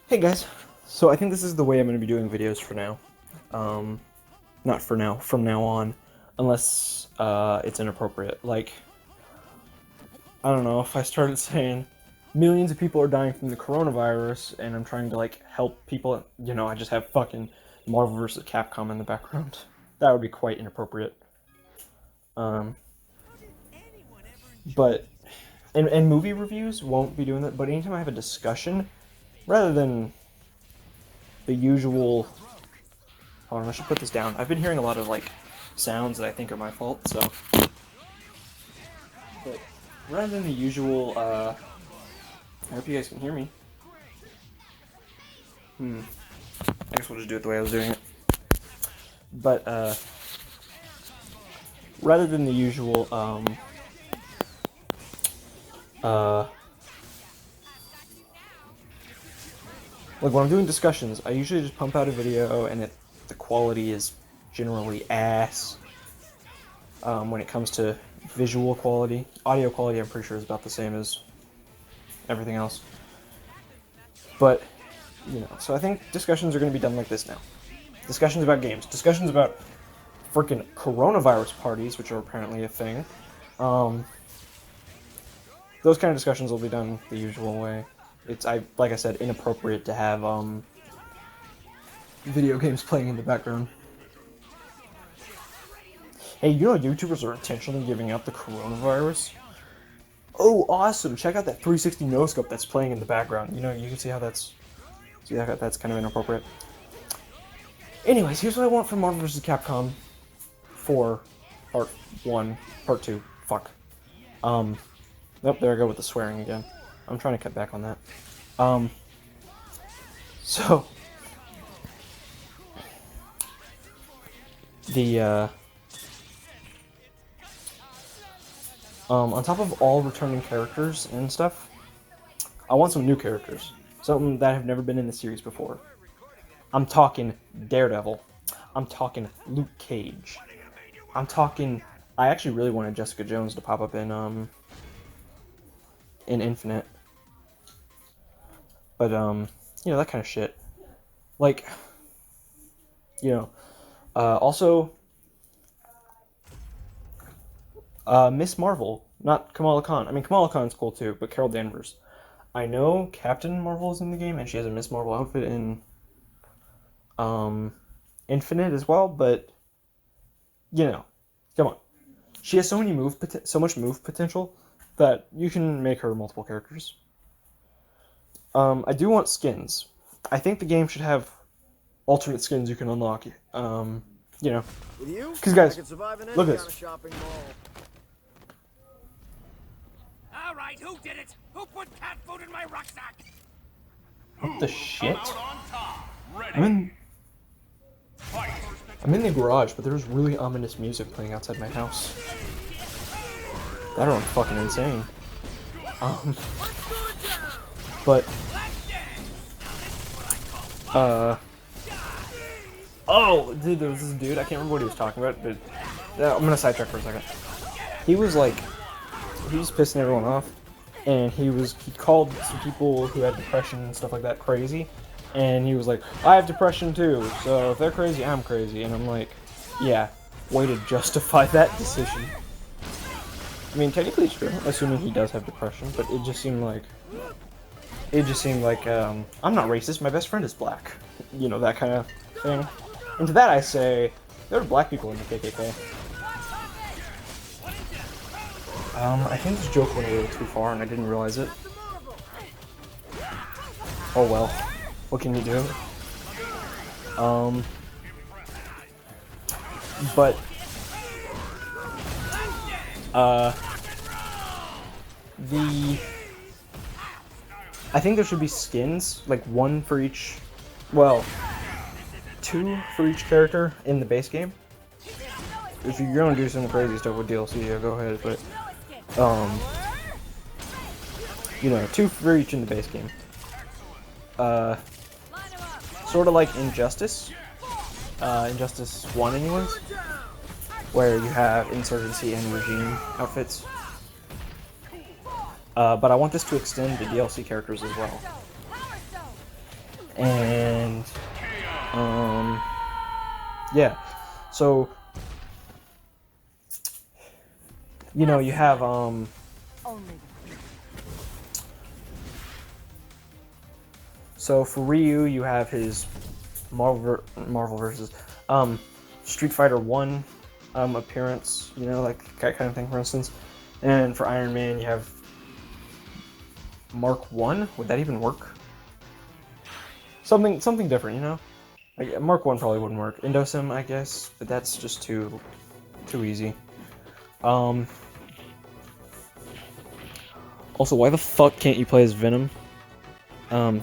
Hey guys, so I think this is the way I'm going to be doing videos for now. Not for now, from now on, unless it's inappropriate. Like, I don't know, if I started saying millions of people are dying from the coronavirus and I'm trying to like help people, I just have fucking Marvel vs. Capcom in the background. That would be quite inappropriate. But and movie reviews won't be doing that, but anytime I have a discussion, rather than the usual... Hold on, I should put this down. I've been hearing a lot of, like, sounds that I think are my fault, so... But rather than the usual, I hope you guys can hear me. I guess we'll just do it the way I was doing it. But, rather than the usual, like, when I'm doing discussions, I usually just pump out a video, and the quality is generally ass. When it comes to visual quality. Audio quality, I'm pretty sure, is about the same as everything else. But, so I think discussions are going to be done like this now. Discussions about games. Discussions about freaking coronavirus parties, which are apparently a thing. Those kind of discussions will be done the usual way. It's, like I said, inappropriate to have, video games playing in the background. Hey, YouTubers are intentionally giving out the coronavirus? Oh, awesome! Check out that 360 no-scope that's playing in the background. You can see how that's kind of inappropriate. Anyways, here's what I want from Marvel Vs. Capcom 4, Part 1, Part 2. Fuck. Nope, there I go with the swearing again. I'm trying to cut back on that. So... on top of all returning characters and stuff, I want some new characters. Something that have never been in the series before. I'm talking Daredevil. I'm talking Luke Cage. I'm talking... I actually really wanted Jessica Jones to pop up in Infinite. But, that kind of shit. Like, also... Miss Marvel, not Kamala Khan. I mean, Kamala Khan's cool too, but Carol Danvers. I know Captain Marvel is in the game, and she has a Miss Marvel outfit in, Infinite as well, but, come on. She has so much move potential that you can make her multiple characters. I do want skins. I think the game should have alternate skins you can unlock, because guys, look at this. Alright, who did it? Who put cat food in my rucksack? What the shit? I'm in the garage, but there's really ominous music playing outside my house. That are fucking insane. But oh, dude, there was this dude, I can't remember what he was talking about, but I'm gonna sidetrack for a second. He was pissing everyone off, and he called some people who had depression and stuff like that crazy, and he was like, I have depression too, so if they're crazy, I'm crazy, and I'm like, yeah, way to justify that decision. I mean, technically it's true, assuming he does have depression, but it just seemed like, I'm not racist, my best friend is black. That kind of thing. And to that I say, there are black people in the KKK. I think this joke went a little too far and I didn't realize it. Oh well. What can you do? But... I think there should be skins, like one for each... Well, 2 for each character in the base game. If you're gonna do some crazy stuff with DLC, yeah, go ahead, but... 2 for each in the base game. Sort of like Injustice. Injustice 1 anyways. Where you have Insurgency and Regime outfits. But I want this to extend to DLC characters as well. And yeah, so you know you have so for Ryu you have his Marvel versus Street Fighter 1 appearance, you know, like that kind of thing, for instance. And for Iron Man you have Mark 1. Would that even work? Something different, you know? Like Mark 1 probably wouldn't work. Indosim, I guess, but that's just too easy. Also, why the fuck can't you play as Venom?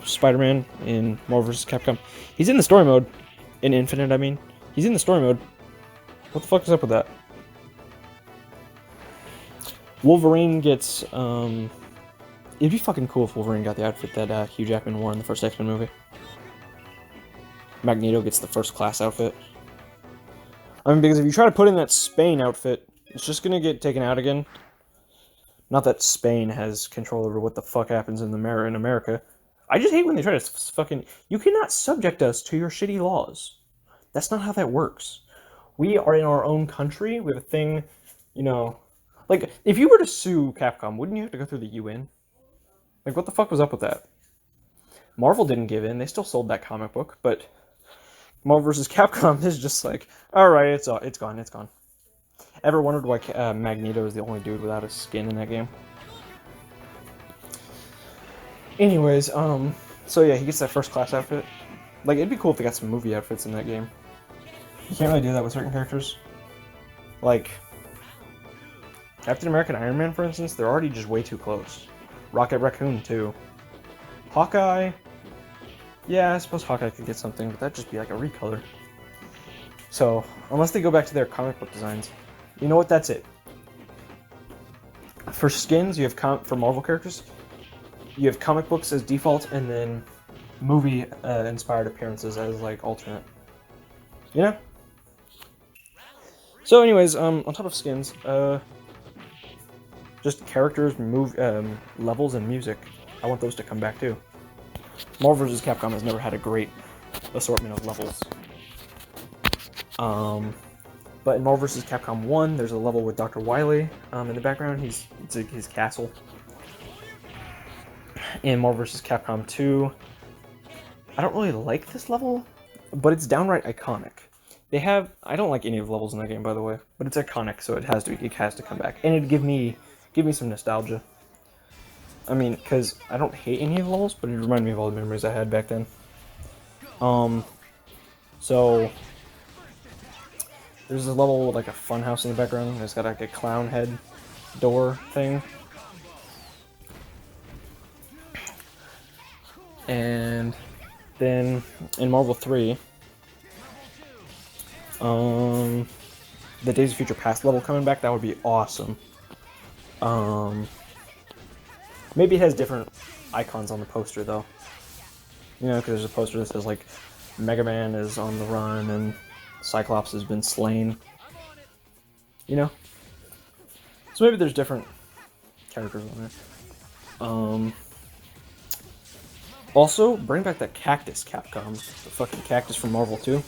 Spider-Man in Marvel vs. Capcom. He's in the story mode. In Infinite, I mean. He's in the story mode. What the fuck is up with that? Wolverine gets, it'd be fucking cool if Wolverine got the outfit that Hugh Jackman wore in the first X-Men movie. Magneto gets the first class outfit. I mean, because if you try to put in that Spain outfit, it's just gonna get taken out again. Not that Spain has control over what the fuck happens in America. I just hate when they try to fucking... You cannot subject us to your shitty laws. That's not how that works. We are in our own country. We have a thing, you know... Like, if you were to sue Capcom, wouldn't you have to go through the UN? Like, what the fuck was up with that? Marvel didn't give in. They still sold that comic book, but... Marvel vs. Capcom is just like, alright, it's gone, it's gone. Ever wondered why Magneto is the only dude without a skin in that game? Anyways, so yeah, he gets that first class outfit. Like, it'd be cool if they got some movie outfits in that game. You can't really do that with certain characters. Like, Captain America and Iron Man, for instance, they're already just way too close. Rocket Raccoon, too. Hawkeye... Yeah, I suppose Hawkeye could get something, but that'd just be like a recolor. So, unless they go back to their comic book designs. You know what, that's it. For skins, you have for Marvel characters, you have comic books as default, and then movie inspired appearances as like alternate. You know? So anyways, on top of skins, just characters, levels, and music. I want those to come back too. Marvel vs. Capcom has never had a great assortment of levels. But in Marvel vs. Capcom 1, there's a level with Dr. Wily in the background. It's his castle. In Marvel vs. Capcom 2, I don't really like this level, but it's downright iconic. I don't like any of the levels in that game, by the way, but it's iconic, so it has to come back, and it'd give me some nostalgia. I mean, because I don't hate any of the levels, but it reminded me of all the memories I had back then. So there's a level with like a funhouse in the background. It's got like a clown head door thing. And then in Marvel 3, the Days of Future Past level coming back, that would be awesome. Maybe it has different icons on the poster, though. You know, because there's a poster that says, like, Mega Man is on the run and Cyclops has been slain. You know? So maybe there's different characters on there. Also, bring back that cactus, Capcom. The fucking cactus from Marvel 2.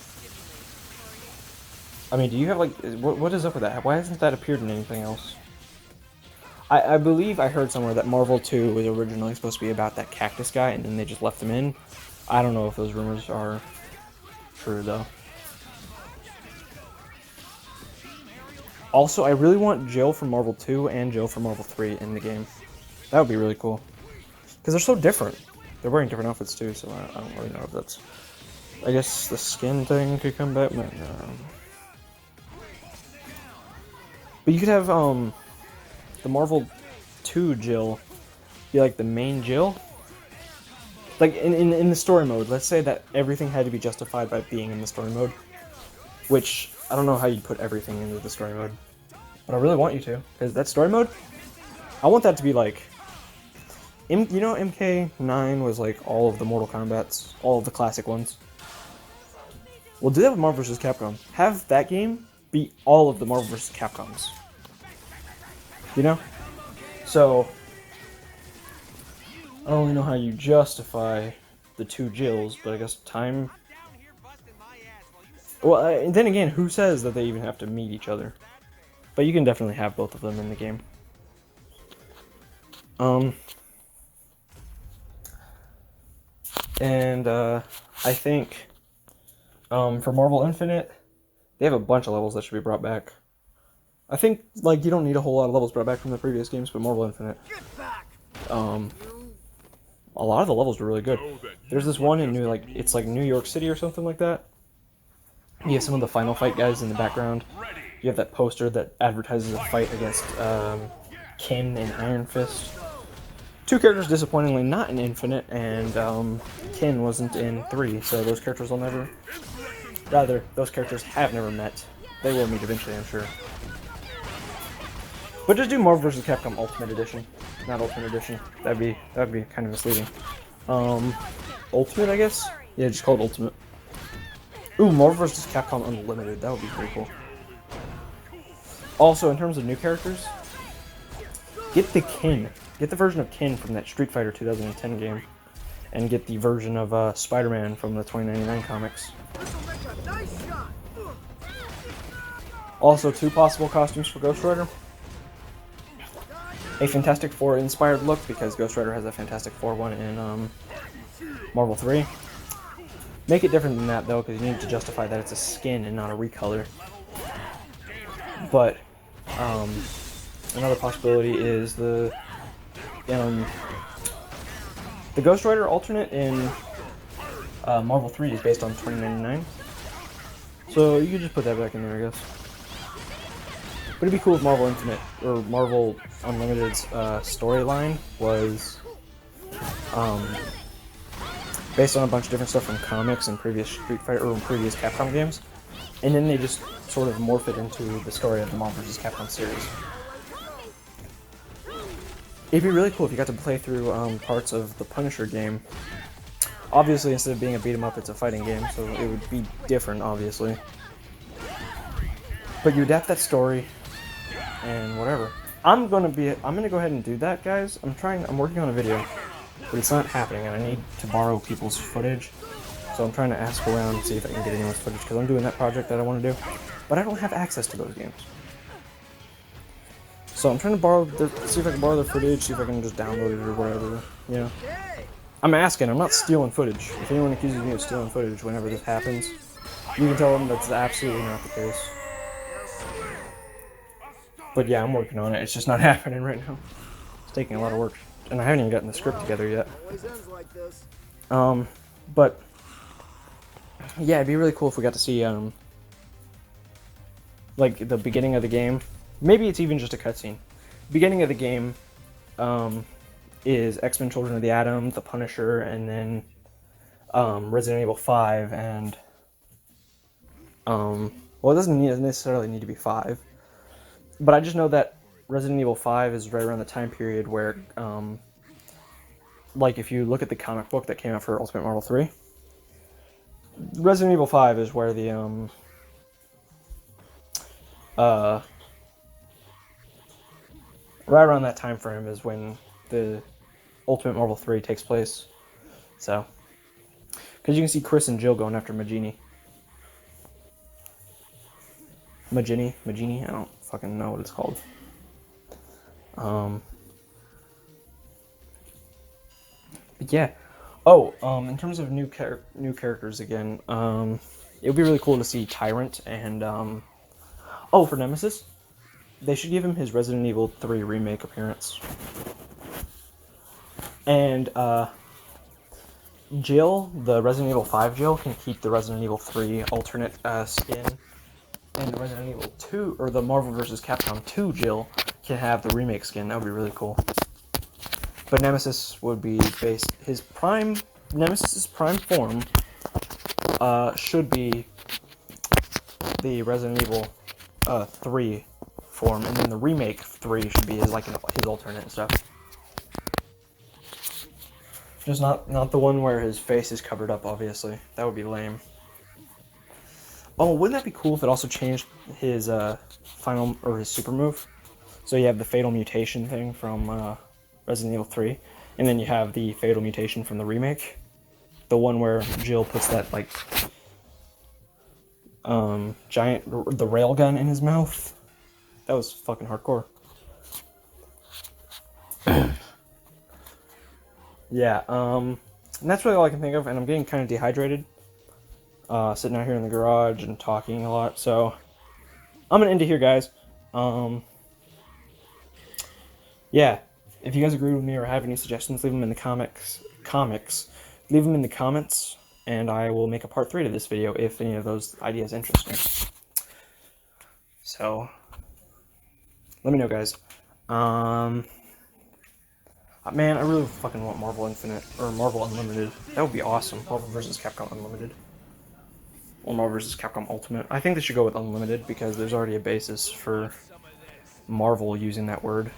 I mean, do you have, like... What is up with that? Why hasn't that appeared in anything else? I believe I heard somewhere that Marvel 2 was originally supposed to be about that cactus guy, and then they just left him in. I don't know if those rumors are true, though. Also, I really want Jill from Marvel 2 and Jill from Marvel 3 in the game. That would be really cool. Because they're so different. They're wearing different outfits, too, so I don't really know if that's... I guess the skin thing could come back, but no. But you could have, the Marvel 2 Jill be like the main Jill. Like in the story mode, let's say that everything had to be justified by being in the story mode. Which, I don't know how you'd put everything into the story mode. But I really want you to. Because that story mode, I want that to be like... You know MK9 was like all of the Mortal Kombats, all of the classic ones? Well, do that with Marvel vs. Capcom. Have that game be all of the Marvel vs. Capcoms. You know? So, I don't really know how you justify the two Jills, but I guess time. Well, and then again, who says that they even have to meet each other? But you can definitely have both of them in the game. And I think for Marvel Infinite, they have a bunch of levels that should be brought back. I think like you don't need a whole lot of levels brought back from the previous games, but Marvel Infinite, a lot of the levels were really good. There's this one in it's like New York City or something like that. You have some of the Final Fight guys in the background. You have that poster that advertises a fight against Kin and Iron Fist. Two characters disappointingly not in Infinite, and Kin wasn't in 3, so those characters will never... Rather, those characters have never met. They will meet eventually, I'm sure. But just do Marvel vs. Capcom Ultimate Edition, not Ultimate Edition. That'd be kind of misleading. Ultimate, I guess? Yeah, just call it Ultimate. Ooh, Marvel vs. Capcom Unlimited. That would be pretty cool. Also, in terms of new characters, get the Kin. Get the version of Kin from that Street Fighter 2010 game, and get the version of Spider-Man from the 2099 comics. Also, 2 possible costumes for Ghost Rider. A Fantastic Four inspired look, because Ghost Rider has a Fantastic Four one in Marvel 3. Make it different than that, though, because you need to justify that it's a skin and not a recolor. But another possibility is the Ghost Rider alternate in Marvel 3 is based on 2099. So you could just put that back in there, I guess. But it'd be cool if Marvel Infinite, or Marvel Unlimited's storyline was based on a bunch of different stuff from comics and previous Street Fighter, or previous Capcom games. And then they just sort of morph it into the story of the Marvel vs. Capcom series. It'd be really cool if you got to play through parts of the Punisher game. Obviously, instead of being a beat-em-up, it's a fighting game, so it would be different, obviously. But you adapt that story, and whatever. I'm gonna go ahead and do that, guys. I'm working on a video, but it's not happening, and I need to borrow people's footage. So I'm trying to ask around and see if I can get anyone's footage, because I'm doing that project that I want to do. But I don't have access to those games. So I'm trying to see if I can borrow their footage, see if I can just download it or whatever, you know. I'm asking, I'm not stealing footage. If anyone accuses me of stealing footage whenever this happens, you can tell them that's absolutely not the case. But yeah, I'm working on it. It's just not happening right now. It's taking a lot of work. And I haven't even gotten the script together yet. But yeah, it'd be really cool if we got to see like the beginning of the game. Maybe it's even just a cutscene. Beginning of the game is X-Men Children of the Atom, The Punisher, and then Resident Evil 5, and well, it doesn't necessarily need to be 5, but I just know that Resident Evil 5 is right around the time period where, like, if you look at the comic book that came out for Ultimate Marvel 3, Resident Evil 5 is where the right around that time frame is when the Ultimate Marvel 3 takes place. So, because you can see Chris and Jill going after Magini. Magini? I don't fucking know what it's called. But yeah. Oh, in terms of new characters again, it would be really cool to see Tyrant and oh, for Nemesis, they should give him his Resident Evil 3 remake appearance. And Jill, the Resident Evil 5 Jill, can keep the Resident Evil 3 alternate skin. And the Resident Evil 2, or the Marvel vs. Capcom 2 Jill, can have the remake skin. That would be really cool. But Nemesis would be based... Nemesis's prime form should be the Resident Evil 3 form, and then the remake 3 should be his alternate and stuff. Just not the one where his face is covered up, obviously. That would be lame. Oh, wouldn't that be cool if it also changed his his super move? So you have the Fatal Mutation thing from Resident Evil 3, and then you have the Fatal Mutation from the remake. the one where Jill puts that like giant the railgun in his mouth. That was fucking hardcore. Yeah, and that's really all I can think of, and I'm getting kind of dehydrated. Sitting out here in the garage and talking a lot, so I'm gonna end it here, guys. Yeah, if you guys agree with me or have any suggestions, leave them in the leave them in the comments, and I will make a part 3 to this video if any of those ideas interest me. So, let me know, guys. Man, I really fucking want Marvel Infinite, or Marvel Unlimited. That would be awesome. Marvel vs. Capcom Unlimited. Or Marvel vs. Capcom Ultimate. I think they should go with Unlimited, because there's already a basis for Marvel using that word.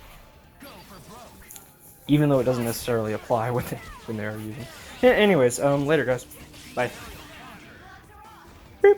Even though it doesn't necessarily apply when they're using it. Yeah, anyways, later, guys. Bye. Beep.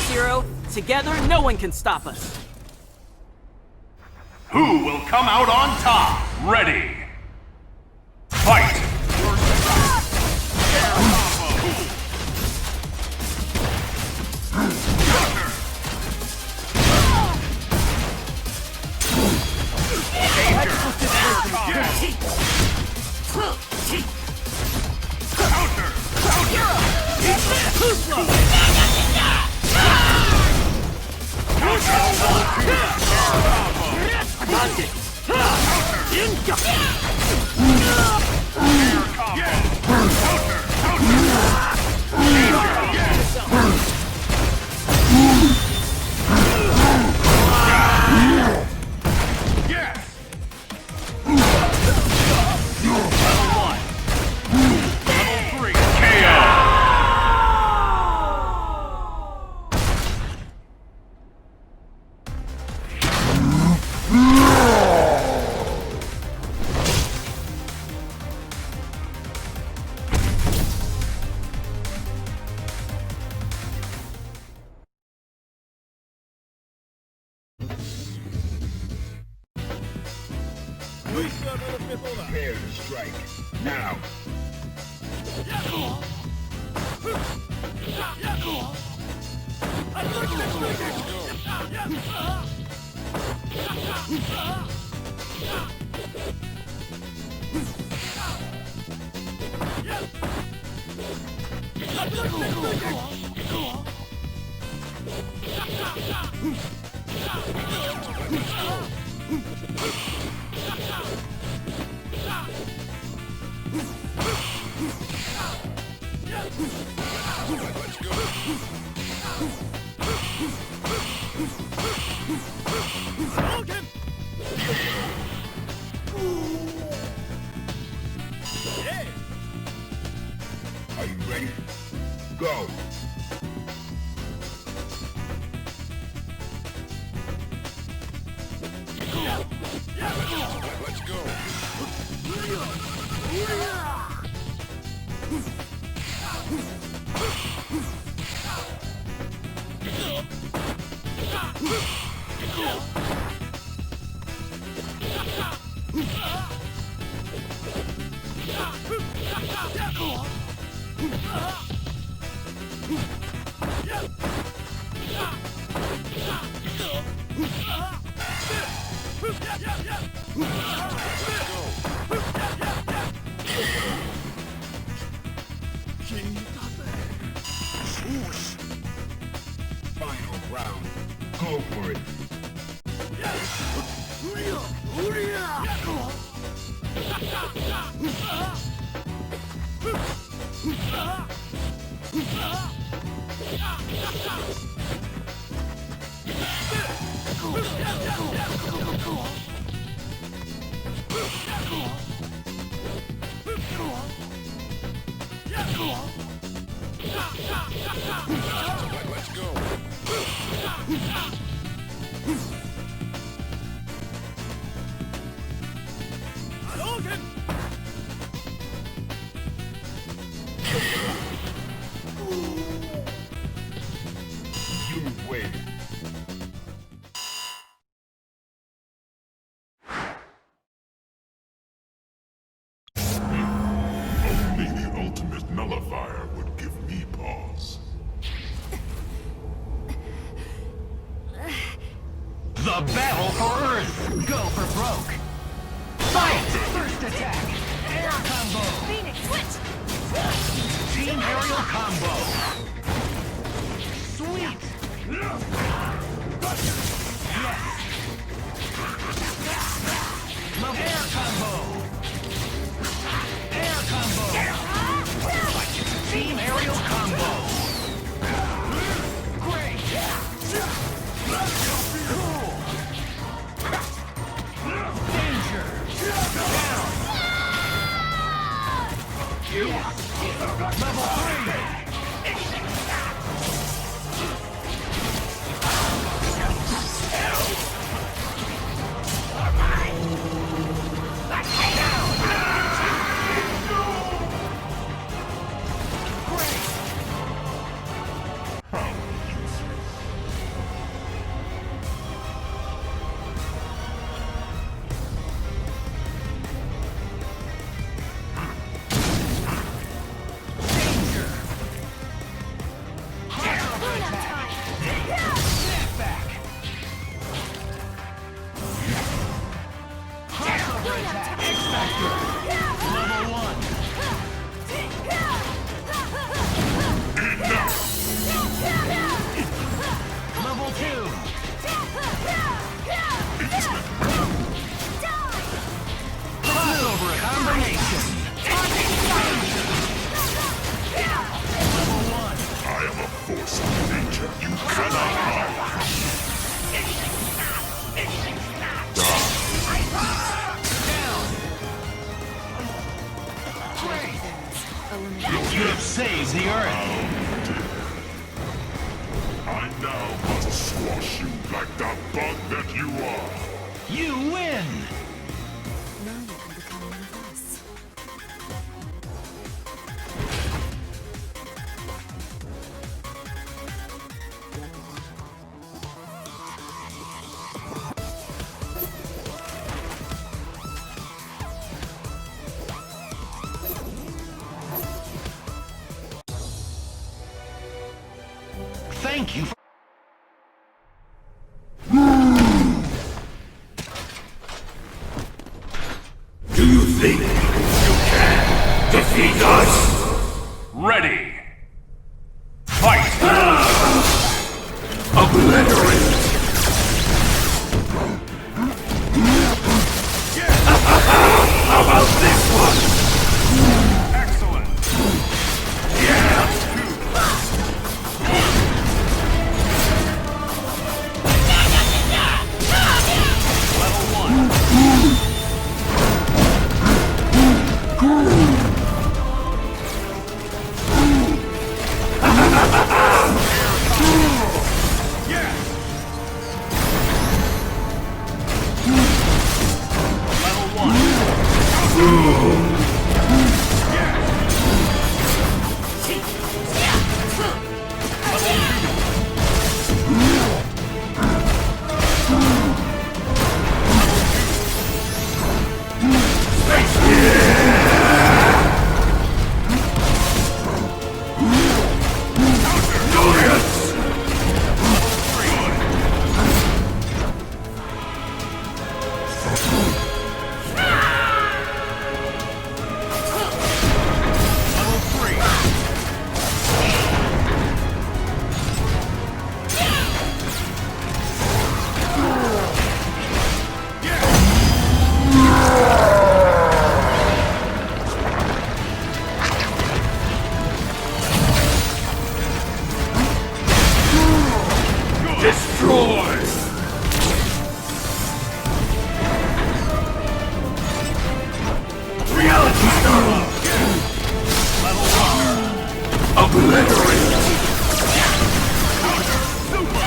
Zero. Together, no one can stop us. Who will come out on top? Ready. Fight! Prepare to strike. Now. Are you ready? Go! Let's go! Swoosh! Final round. Go for it. Let's go. You win. Only the ultimate nullifier would give me pause. The battle for Earth! Go for broke! Fight! First attack! Air combo! Phoenix, switch! Team aerial combo! Sweet! Yes! Air combo! Air combo! Team aerial combo! Great! Cool! Danger! Down! Level 3! Saves the Earth. I now must squash you like the bug that you are. You win! Now you can become one of us. Thank you. Do you think you can defeat us? Ready. Fight! Obliterate! Destroy! Reality Stone! Level 1! Obliterate! Yeah! Level 2!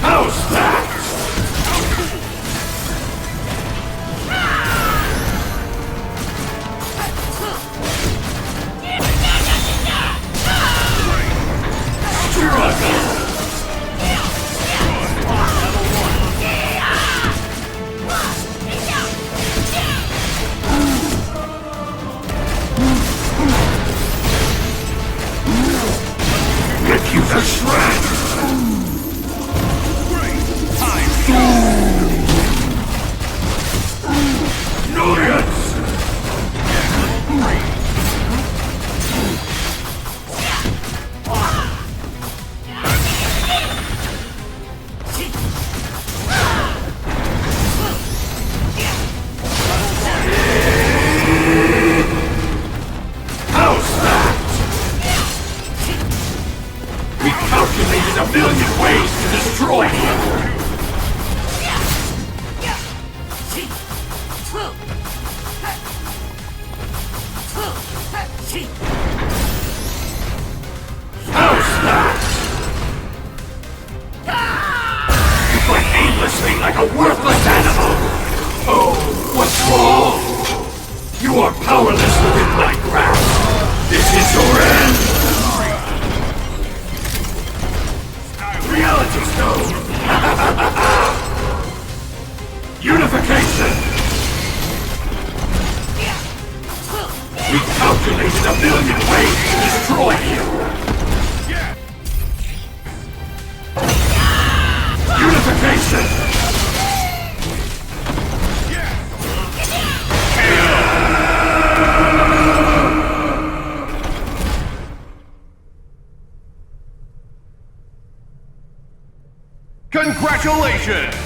House that! Rip you to shreds! Nuggets! How's that? We calculated a million ways to destroy him! How's that? You fight aimlessly like a worthless animal! Oh, what's wrong? You are powerless within my grasp! This is your end! Reality Stone! Unification! We calculated a million ways to destroy you! Unification! Congratulations!